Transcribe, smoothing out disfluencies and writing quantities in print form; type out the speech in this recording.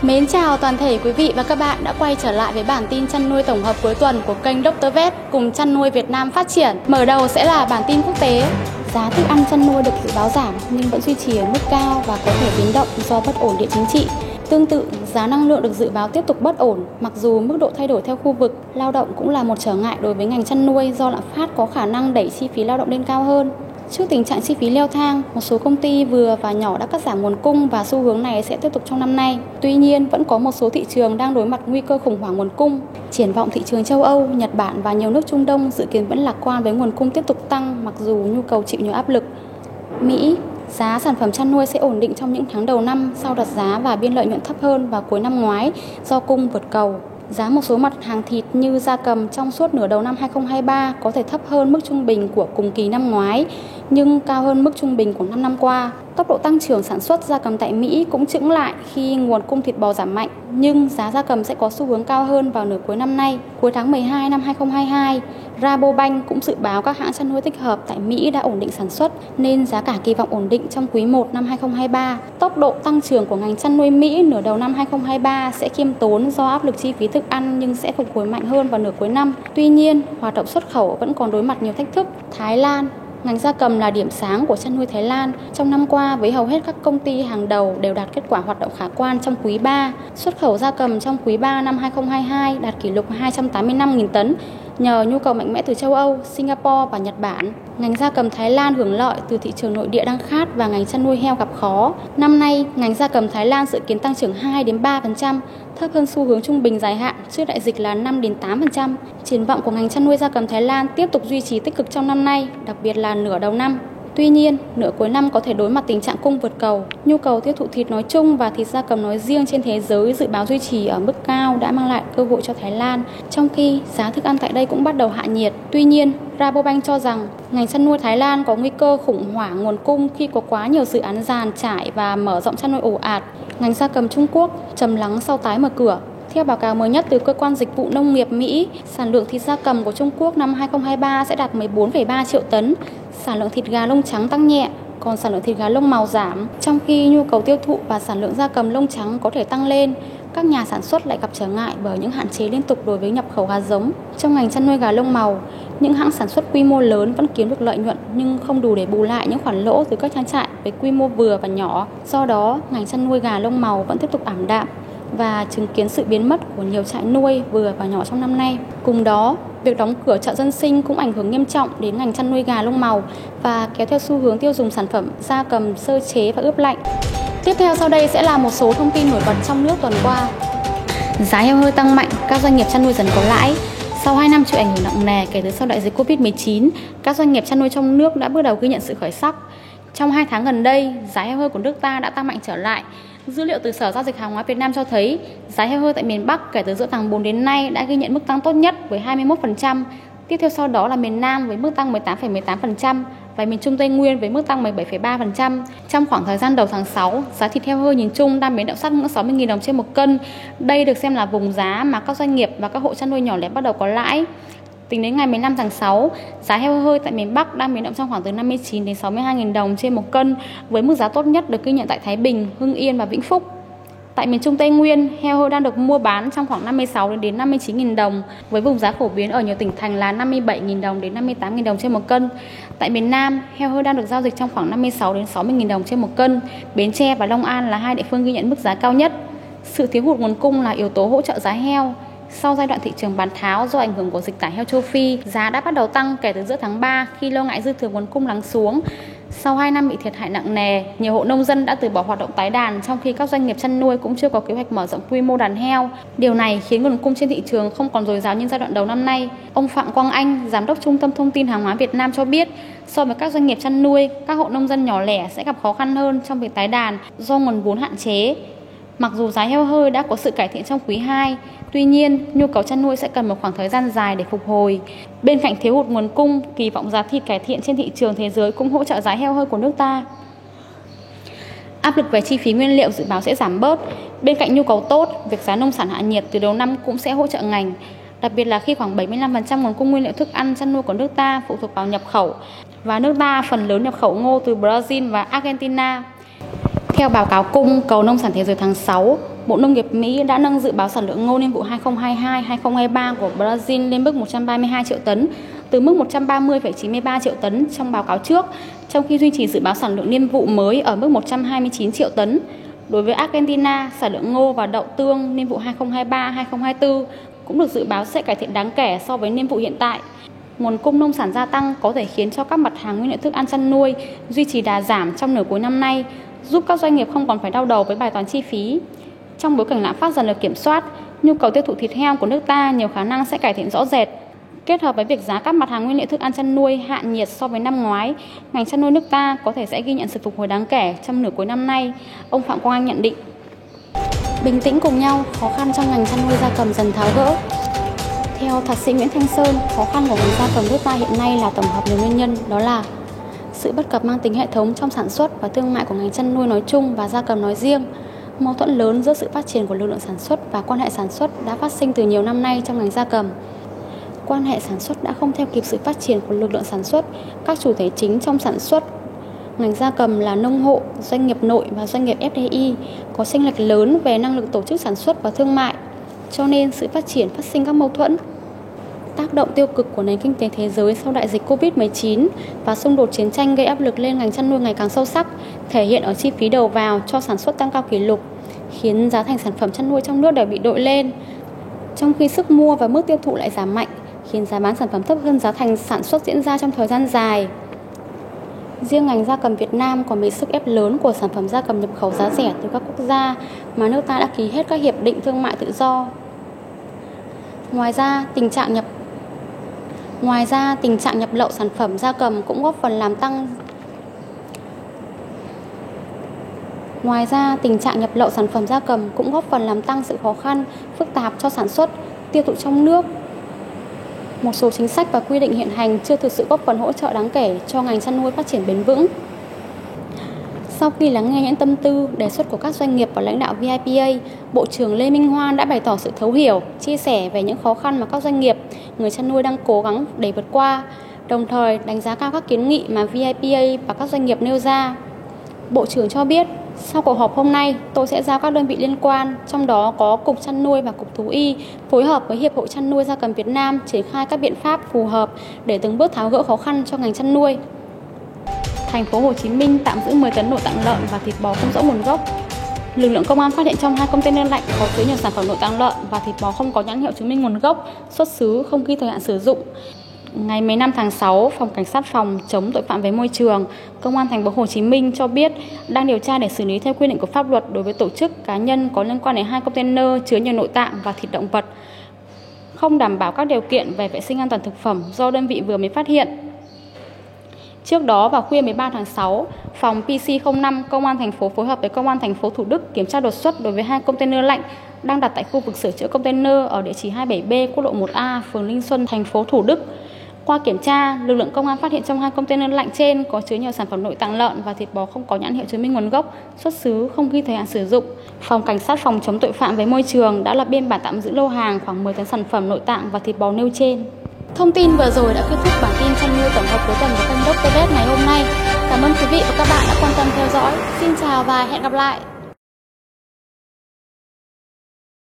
Mến chào toàn thể quý vị và các bạn đã quay trở lại với bản tin chăn nuôi tổng hợp cuối tuần của kênh Dr. Vet cùng chăn nuôi Việt Nam phát triển. Mở đầu sẽ là bản tin quốc tế. Giá thức ăn chăn nuôi được dự báo giảm nhưng vẫn duy trì ở mức cao và có thể biến động do bất ổn địa chính trị. Tương tự, giá năng lượng được dự báo tiếp tục bất ổn, mặc dù mức độ thay đổi theo khu vực. Lao động cũng là một trở ngại đối với ngành chăn nuôi do lạm phát có khả năng đẩy chi phí lao động lên cao hơn. Trước tình trạng chi phí leo thang, một số công ty vừa và nhỏ đã cắt giảm nguồn cung và xu hướng này sẽ tiếp tục trong năm nay. Tuy nhiên, vẫn có một số thị trường đang đối mặt nguy cơ khủng hoảng nguồn cung. Triển vọng thị trường châu Âu, Nhật Bản và nhiều nước Trung Đông dự kiến vẫn lạc quan với nguồn cung tiếp tục tăng mặc dù nhu cầu chịu nhiều áp lực. Mỹ, giá sản phẩm chăn nuôi sẽ ổn định trong những tháng đầu năm sau đợt giá và biên lợi nhuận thấp hơn vào cuối năm ngoái do cung vượt cầu. Giá một số mặt hàng thịt như gia cầm trong suốt nửa đầu năm 2023 có thể thấp hơn mức trung bình của cùng kỳ năm ngoái, nhưng cao hơn mức trung bình của 5 năm qua. Tốc độ tăng trưởng sản xuất gia cầm tại Mỹ cũng chững lại khi nguồn cung thịt bò giảm mạnh, nhưng giá gia cầm sẽ có xu hướng cao hơn vào nửa cuối năm nay. Cuối tháng 12 năm 2022, Rabobank cũng dự báo các hãng chăn nuôi tích hợp tại Mỹ đã ổn định sản xuất nên giá cả kỳ vọng ổn định trong quý 1 năm 2023. Tốc độ tăng trưởng của ngành chăn nuôi Mỹ nửa đầu năm 2023 sẽ khiêm tốn do áp lực chi phí thức ăn nhưng sẽ phục hồi mạnh hơn vào nửa cuối năm. Tuy nhiên, hoạt động xuất khẩu vẫn còn đối mặt nhiều thách thức. Thái Lan, ngành gia cầm là điểm sáng của chăn nuôi Thái Lan. Trong năm qua, với hầu hết các công ty hàng đầu đều đạt kết quả hoạt động khả quan trong quý 3. Xuất khẩu gia cầm trong quý 3 năm 2022 đạt kỷ lục 285.000 tấn, nhờ nhu cầu mạnh mẽ từ châu Âu, Singapore và Nhật Bản. Ngành gia cầm Thái Lan hưởng lợi từ thị trường nội địa đang khát và ngành chăn nuôi heo gặp khó. Năm nay, ngành gia cầm Thái Lan dự kiến tăng trưởng 2-3%, thấp hơn xu hướng trung bình dài hạn trước đại dịch là 5-8%. Triển vọng của ngành chăn nuôi gia cầm Thái Lan tiếp tục duy trì tích cực trong năm nay, đặc biệt là nửa đầu năm. Tuy nhiên, nửa cuối năm có thể đối mặt tình trạng cung vượt cầu. Nhu cầu tiêu thụ thịt nói chung và thịt gia cầm nói riêng trên thế giới dự báo duy trì ở mức cao đã mang lại cơ hội cho Thái Lan, trong khi giá thức ăn tại đây cũng bắt đầu hạ nhiệt. Tuy nhiên, Rabobank cho rằng ngành chăn nuôi Thái Lan có nguy cơ khủng hoảng nguồn cung khi có quá nhiều dự án dàn trải và mở rộng chăn nuôi ồ ạt. Ngành gia cầm Trung Quốc trầm lắng sau tái mở cửa. Theo báo cáo mới nhất từ Cơ quan Dịch vụ Nông nghiệp Mỹ, sản lượng thịt gia cầm của Trung Quốc năm 2023 sẽ đạt 14,3 triệu tấn. Sản lượng thịt gà lông trắng tăng nhẹ, còn sản lượng thịt gà lông màu giảm. Trong khi nhu cầu tiêu thụ và sản lượng gia cầm lông trắng có thể tăng lên, các nhà sản xuất lại gặp trở ngại bởi những hạn chế liên tục đối với nhập khẩu gà giống. Trong ngành chăn nuôi gà lông màu, những hãng sản xuất quy mô lớn vẫn kiếm được lợi nhuận nhưng không đủ để bù lại những khoản lỗ từ các trang trại với quy mô vừa và nhỏ. Do đó, ngành chăn nuôi gà lông màu vẫn tiếp tục ảm đạm và chứng kiến sự biến mất của nhiều trại nuôi vừa và nhỏ trong năm nay. Cùng đó, việc đóng cửa chợ dân sinh cũng ảnh hưởng nghiêm trọng đến ngành chăn nuôi gà lông màu và kéo theo xu hướng tiêu dùng sản phẩm gia cầm sơ chế và ướp lạnh. Tiếp theo sau đây sẽ là một số thông tin nổi bật trong nước tuần qua. Giá heo hơi tăng mạnh, các doanh nghiệp chăn nuôi dần có lãi. Sau 2 năm chịu ảnh hưởng nặng nề kể từ sau đại dịch Covid-19, các doanh nghiệp chăn nuôi trong nước đã bước đầu ghi nhận sự khởi sắc. Trong 2 tháng gần đây, giá heo hơi của nước ta đã tăng mạnh trở lại. Dữ liệu từ Sở Giao dịch Hàng hóa Việt Nam cho thấy giá heo hơi tại miền Bắc kể từ giữa tháng 4 đến nay đã ghi nhận mức tăng tốt nhất với 21%. Tiếp theo sau đó là miền Nam với mức tăng 18,18% và miền Trung Tây Nguyên với mức tăng 17,3%. Trong khoảng thời gian đầu tháng 6, giá thịt heo hơi nhìn chung đang biến động sát ngưỡng 60.000 đồng trên 1 cân. Đây được xem là vùng giá mà các doanh nghiệp và các hộ chăn nuôi nhỏ lẻ bắt đầu có lãi. Tính đến ngày 15 tháng 6, giá heo hơi tại miền Bắc đang biến động trong khoảng từ 59 đến 62.000 đồng trên 1 cân, với mức giá tốt nhất được ghi nhận tại Thái Bình, Hưng Yên và Vĩnh Phúc. Tại miền Trung Tây Nguyên, heo hơi đang được mua bán trong khoảng 56 đến 59.000 đồng, với vùng giá phổ biến ở nhiều tỉnh thành là 57.000 đồng đến 58.000 đồng trên 1 cân. Tại miền Nam, heo hơi đang được giao dịch trong khoảng 56 đến 60.000 đồng trên 1 cân. Bến Tre và Long An là 2 địa phương ghi nhận mức giá cao nhất. Sự thiếu hụt nguồn cung là yếu tố hỗ trợ giá heo. Sau giai đoạn thị trường bán tháo do ảnh hưởng của dịch tả heo châu Phi, giá đã bắt đầu tăng kể từ giữa tháng 3 khi lo ngại dư thừa nguồn cung lắng xuống. Sau 2 năm bị thiệt hại nặng nề, nhiều hộ nông dân đã từ bỏ hoạt động tái đàn trong khi các doanh nghiệp chăn nuôi cũng chưa có kế hoạch mở rộng quy mô đàn heo. Điều này khiến nguồn cung trên thị trường không còn dồi dào như giai đoạn đầu năm nay. Ông Phạm Quang Anh, Giám đốc Trung tâm Thông tin Hàng hóa Việt Nam cho biết, so với các doanh nghiệp chăn nuôi, các hộ nông dân nhỏ lẻ sẽ gặp khó khăn hơn trong việc tái đàn do nguồn vốn hạn chế. Mặc dù giá heo hơi đã có sự cải thiện trong quý 2, tuy nhiên nhu cầu chăn nuôi sẽ cần một khoảng thời gian dài để phục hồi. Bên cạnh thiếu hụt nguồn cung, kỳ vọng giá thịt cải thiện trên thị trường thế giới cũng hỗ trợ giá heo hơi của nước ta. Áp lực về chi phí nguyên liệu dự báo sẽ giảm bớt. Bên cạnh nhu cầu tốt, việc giá nông sản hạ nhiệt từ đầu năm cũng sẽ hỗ trợ ngành. Đặc biệt là khi khoảng 75% nguồn cung nguyên liệu thức ăn chăn nuôi của nước ta phụ thuộc vào nhập khẩu, và nước ta phần lớn nhập khẩu ngô từ Brazil và Argentina. Theo báo cáo cung cầu nông sản thế giới tháng 6, Bộ Nông nghiệp Mỹ đã nâng dự báo sản lượng ngô niên vụ 2022-2023 của Brazil lên mức 132 triệu tấn, từ mức 130,93 triệu tấn trong báo cáo trước, trong khi duy trì dự báo sản lượng niên vụ mới ở mức 129 triệu tấn. Đối với Argentina, sản lượng ngô và đậu tương niên vụ 2023-2024 cũng được dự báo sẽ cải thiện đáng kể so với niên vụ hiện tại. Nguồn cung nông sản gia tăng có thể khiến cho các mặt hàng nguyên liệu thức ăn chăn nuôi duy trì đà giảm trong nửa cuối năm nay, giúp các doanh nghiệp không còn phải đau đầu với bài toán chi phí. Trong bối cảnh lạm phát dần được kiểm soát, nhu cầu tiêu thụ thịt heo của nước ta nhiều khả năng sẽ cải thiện rõ rệt. Kết hợp với việc giá các mặt hàng nguyên liệu thức ăn chăn nuôi hạ nhiệt so với năm ngoái, ngành chăn nuôi nước ta có thể sẽ ghi nhận sự phục hồi đáng kể trong nửa cuối năm nay, ông Phạm Quang Anh nhận định. Bình tĩnh cùng nhau, khó khăn trong ngành chăn nuôi gia cầm dần tháo gỡ. Theo Thạc sĩ Nguyễn Thanh Sơn, khó khăn của ngành gia cầm nước ta hiện nay là tổng hợp nhiều nguyên nhân, đó là sự bất cập mang tính hệ thống trong sản xuất và thương mại của ngành chăn nuôi nói chung và gia cầm nói riêng. Mâu thuẫn lớn giữa sự phát triển của lực lượng sản xuất và quan hệ sản xuất đã phát sinh từ nhiều năm nay trong ngành gia cầm. Quan hệ sản xuất đã không theo kịp sự phát triển của lực lượng sản xuất. Các chủ thể chính trong sản xuất ngành gia cầm là nông hộ, doanh nghiệp nội và doanh nghiệp FDI có chênh lệch lớn về năng lực tổ chức sản xuất và thương mại, cho nên sự phát triển phát sinh các mâu thuẫn. Tác động tiêu cực của nền kinh tế thế giới sau đại dịch Covid-19 và xung đột chiến tranh gây áp lực lên ngành chăn nuôi ngày càng sâu sắc, thể hiện ở chi phí đầu vào cho sản xuất tăng cao kỷ lục, khiến giá thành sản phẩm chăn nuôi trong nước đều bị đội lên, trong khi sức mua và mức tiêu thụ lại giảm mạnh, khiến giá bán sản phẩm thấp hơn giá thành sản xuất diễn ra trong thời gian dài. Riêng ngành gia cầm Việt Nam còn bị sức ép lớn của sản phẩm gia cầm nhập khẩu giá rẻ từ các quốc gia mà nước ta đã ký hết các hiệp định thương mại tự do. Ngoài ra, tình trạng nhập lậu sản phẩm gia cầm cũng góp phần làm tăng sự khó khăn, phức tạp cho sản xuất, tiêu thụ trong nước. Một số chính sách và quy định hiện hành chưa thực sự góp phần hỗ trợ đáng kể cho ngành chăn nuôi phát triển bền vững. Sau khi lắng nghe những tâm tư, đề xuất của các doanh nghiệp và lãnh đạo VIPA, Bộ trưởng Lê Minh Hoan đã bày tỏ sự thấu hiểu, chia sẻ về những khó khăn mà các doanh nghiệp, người chăn nuôi đang cố gắng để vượt qua, đồng thời đánh giá cao các kiến nghị mà VIPA và các doanh nghiệp nêu ra. Bộ trưởng cho biết, sau cuộc họp hôm nay, tôi sẽ giao các đơn vị liên quan, trong đó có Cục Chăn nuôi và Cục Thú y, phối hợp với Hiệp hội Chăn nuôi gia cầm Việt Nam triển khai các biện pháp phù hợp để từng bước tháo gỡ khó khăn cho ngành chăn nuôi. Thành phố Hồ Chí Minh tạm giữ 10 tấn nội tạng lợn và thịt bò không rõ nguồn gốc. Lực lượng công an phát hiện trong 2 container lạnh có chứa nhiều sản phẩm nội tạng lợn và thịt bò không có nhãn hiệu chứng minh nguồn gốc, xuất xứ, không ghi thời hạn sử dụng. Ngày 15 tháng 6, Phòng Cảnh sát phòng chống tội phạm về môi trường, Công an Thành phố Hồ Chí Minh cho biết đang điều tra để xử lý theo quy định của pháp luật đối với tổ chức cá nhân có liên quan đến 2 container chứa nhiều nội tạng và thịt động vật, không đảm bảo các điều kiện về vệ sinh an toàn thực phẩm do đơn vị vừa mới phát hiện. Trước đó vào khuya 13 tháng 6, phòng PC05 Công an thành phố phối hợp với Công an thành phố Thủ Đức kiểm tra đột xuất đối với 2 container lạnh đang đặt tại khu vực sửa chữa container ở địa chỉ 27B quốc lộ 1A, phường Linh Xuân, thành phố Thủ Đức. Qua kiểm tra, lực lượng công an phát hiện trong 2 container lạnh trên có chứa nhiều sản phẩm nội tạng lợn và thịt bò không có nhãn hiệu chứng minh nguồn gốc, xuất xứ, không ghi thời hạn sử dụng. Phòng Cảnh sát phòng chống tội phạm về môi trường đã lập biên bản tạm giữ lô hàng khoảng 10 tấn sản phẩm nội tạng và thịt bò nêu trên. Thông tin vừa rồi đã kết thúc bản tin chăn nuôi tổng hợp cuối tuần của kênh Dr. Vet ngày hôm nay. Cảm ơn quý vị và các bạn đã quan tâm theo dõi. Xin chào và hẹn gặp lại.